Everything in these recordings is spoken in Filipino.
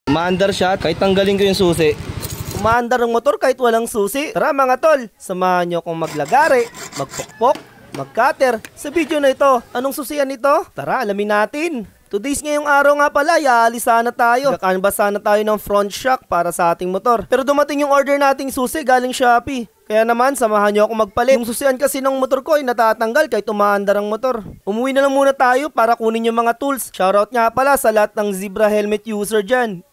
Umaandar siya kahit tanggalin ko yung susi. Umaandar ang motor kahit walang susi. Tara mga tol, samahan nyo akong maglagari, magpokpok, mag-cutter sa video na ito. Anong susian ito? Tara, alamin natin. Today's ngayong araw nga pala, aalis sana tayo. Nag-canvas sana tayo ng front shock para sa ating motor. Pero dumating yung order nating susi galing Shopee. Kaya naman, samahan nyo ako magpalit. Yung susian kasi ng motor ko ay natatanggal kahit umaandar ang motor. Umuwi na lang muna tayo para kunin yung mga tools. Shoutout nga pala sa lahat ng Zebra helmet user dyan.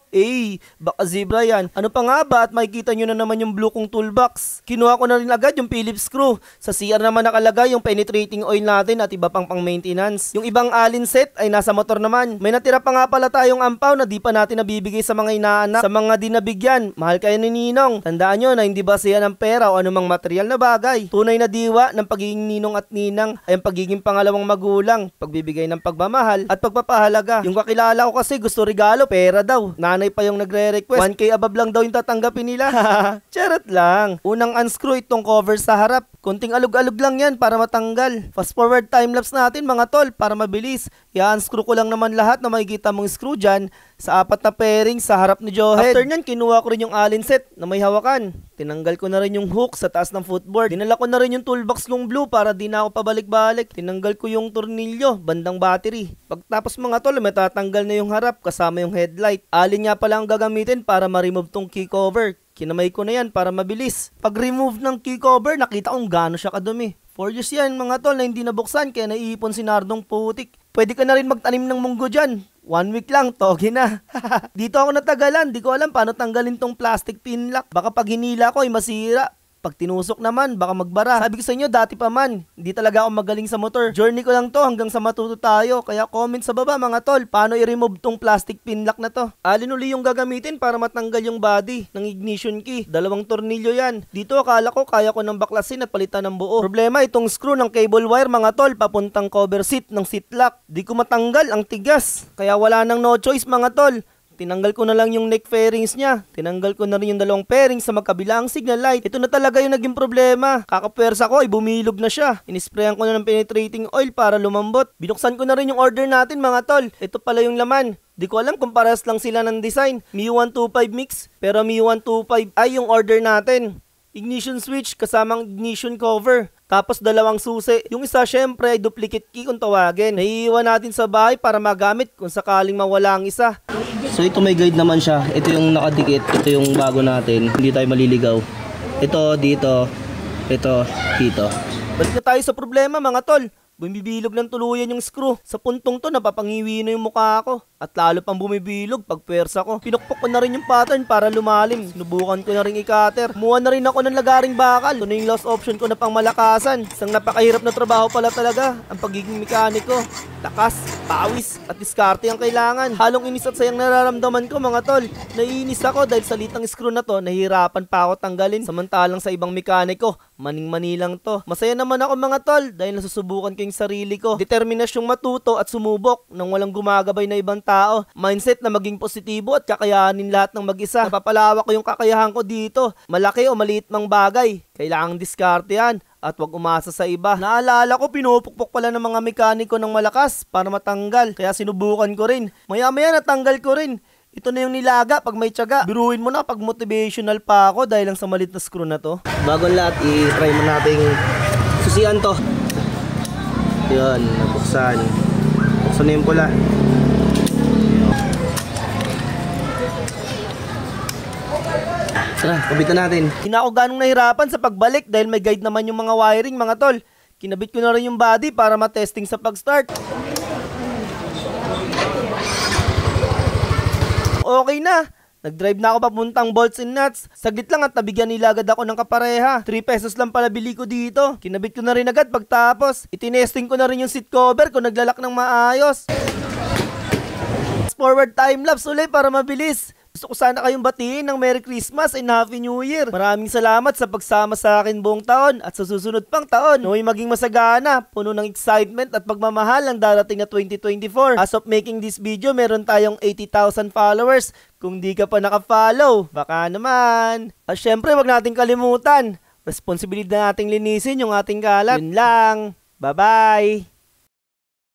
Baka Zebra yan. Ano pa nga ba at makikita nyo na naman yung blue kong toolbox. Kinuha ko na rin agad yung Phillips screw. Sa CR naman nakalagay yung penetrating oil natin at iba pang maintenance. Yung ibang alin set ay nasa motor naman. May natira pa nga pala tayong ampaw na di pa natin nabibigay sa mga inaanak. Sa mga di nabigyan, mahal kayo ni Ninong. Tandaan nyo na hindi basehan ng pera o anumang material na bagay. Tunay na diwa ng pagiging ninong at ninang ay ang pagiging pangalawang magulang, pagbibigay ng pagmamahal at pagpapahalaga. Yung kakilala ko kasi gusto regalo, pera daw. Nanay pa yung nagre-request. 1K above lang daw yung tatanggapin nila. Charot lang. Unang unscrew itong cover sa harap. Kunting alug-alug lang yan para matanggal. Fast forward timelapse natin mga tol para mabilis. I-unscrew ko lang naman lahat na makikita mong screw dyan sa 4 na pairing sa harap ni Joehead. After nyan, kinuha ko rin yung allen set na may hawakan. Tinanggal ko na rin yung hook sa taas ng footboard. Dinala ko na rin yung toolbox kong blue para di na ako pabalik-balik. Tinanggal ko yung tornilyo, bandang battery. Pagtapos mga tol, may tatanggal na yung harap kasama yung headlight. Alin nga pala ang gagamitin para ma-remove tong key cover. Kinamay ko na yan para mabilis. Pag-remove ng key cover, nakita kong gaano siya kadumi. 4 years yan mga tol na hindi nabuksan kaya naiipon si Nardong putik. Pwede ka na rin magtanim ng munggo dyan. 1 week lang, togi na. Dito ako natagalan, di ko alam paano tanggalin tong plastic pin lock. Baka pag hinila ko ay masira. Pag tinusok naman, baka magbara. Sabi ko sa inyo, dati pa man, hindi talaga ako magaling sa motor. Journey ko lang to hanggang sa matuto tayo. Kaya comment sa baba mga tol, paano i-remove tong plastic pin lock na to. Alin uli yung gagamitin para matanggal yung body ng ignition key. 2 tornilyo yan. Dito akala ko kaya ko ng baklasin at palitan ng buo. Problema itong screw ng cable wire mga tol, papuntang cover seat ng seat lock. Di ko matanggal, ang tigas. Kaya wala nang no choice mga tol. Tinanggal ko na lang yung neck fairings niya. Tinanggal ko na rin yung 2 fairings sa magkabilang signal light. Ito na talaga yung naging problema. Kakapwersa ko ay bumilog na siya. Inisprayan ko na ng penetrating oil para lumambot. Binuksan ko na rin yung order natin mga tol. Ito pala yung laman. Di ko alam kung parehas lang sila ng design. MIU 125 mix. Pero MIU 125 ay yung order natin. Ignition switch kasamang ignition cover. Tapos 2 susi. Yung isa syempre ay duplicate key kung tawagin. Naiiwan natin sa bahay para magamit kung sakaling mawala ang isa. So ito may guide naman siya. Ito yung nakadikit. Ito yung bago natin. Hindi tayo maliligaw. Ito dito. Ito dito. Balik na tayo sa problema mga tol. Bumibilog ng tuluyan yung screw. Sa puntong to napapangiwi na yung mukha ko. At lalo pang bumibilog pag pwersa ko. Pinukpok ko na rin yung pattern para lumalim. Sinubukan ko na rin i-cutter. Kumuha na rin ako ng lagaring bakal. Ito na yung last option ko na pang malakasan. Isang napakahirap na trabaho pala talaga ang pagiging mekaniko. Lakas, pawis, at diskarte ang kailangan. Halong inis at sayang nararamdaman ko mga tol. Naiinis ako dahil sa litang screw na to, nahihirapan pa ako tanggalin. Samantalang sa ibang mekaniko, maning-mani lang to. Masaya naman ako mga tol dahil nasusubukan ko yung sarili ko. Determinasyong matuto at sumubok nang walang gumagabay na ibang tao. Mindset na maging positibo at kakayanin lahat ng mag-isa. Napapalawak ko yung kakayahan ko dito. Malaki o maliit mang bagay. Kailangang diskarte yan. At wag umasa sa iba. Naalala ko, pinupukpok pala ng mga mekaniko ng malakas para matanggal. Kaya sinubukan ko rin. Maya-maya natanggal ko rin. Ito na yung nilaga pag may tiyaga. Biruin mo na pag motivational pa ako dahil lang sa malit na screw na to. Bago lahat, i-try mo nating susian to. Yun, nabuksan. Buksan na yung pula. Tara, kabitan natin. Hindi na ako ganong nahirapan sa pagbalik dahil may guide naman yung mga wiring mga tol. Kinabit ko na rin yung body para matesting sa pag-start. Okay na. Nag-drive na ako papuntang bolts and nuts. Saglit lang at nabigyan nila agad ako ng kapareha. 3 pesos lang pala bili ko dito. Kinabit ko na rin agad pagtapos. Itinesting ko na rin yung seat cover kung naglalak ng maayos. Forward time-lapse ulit para mabilis. Gusto ko sana kayong batiin ng Merry Christmas and Happy New Year. Maraming salamat sa pagsama sa akin buong taon at sa susunod pang taon. Naway maging masagana, puno ng excitement at pagmamahal ang darating na 2024. As of making this video, meron tayong 80,000 followers. Kung di ka pa naka-follow, baka naman. At syempre, wag nating kalimutan. Responsibilidad nating linisin yung ating kalat. Yun lang. Bye-bye!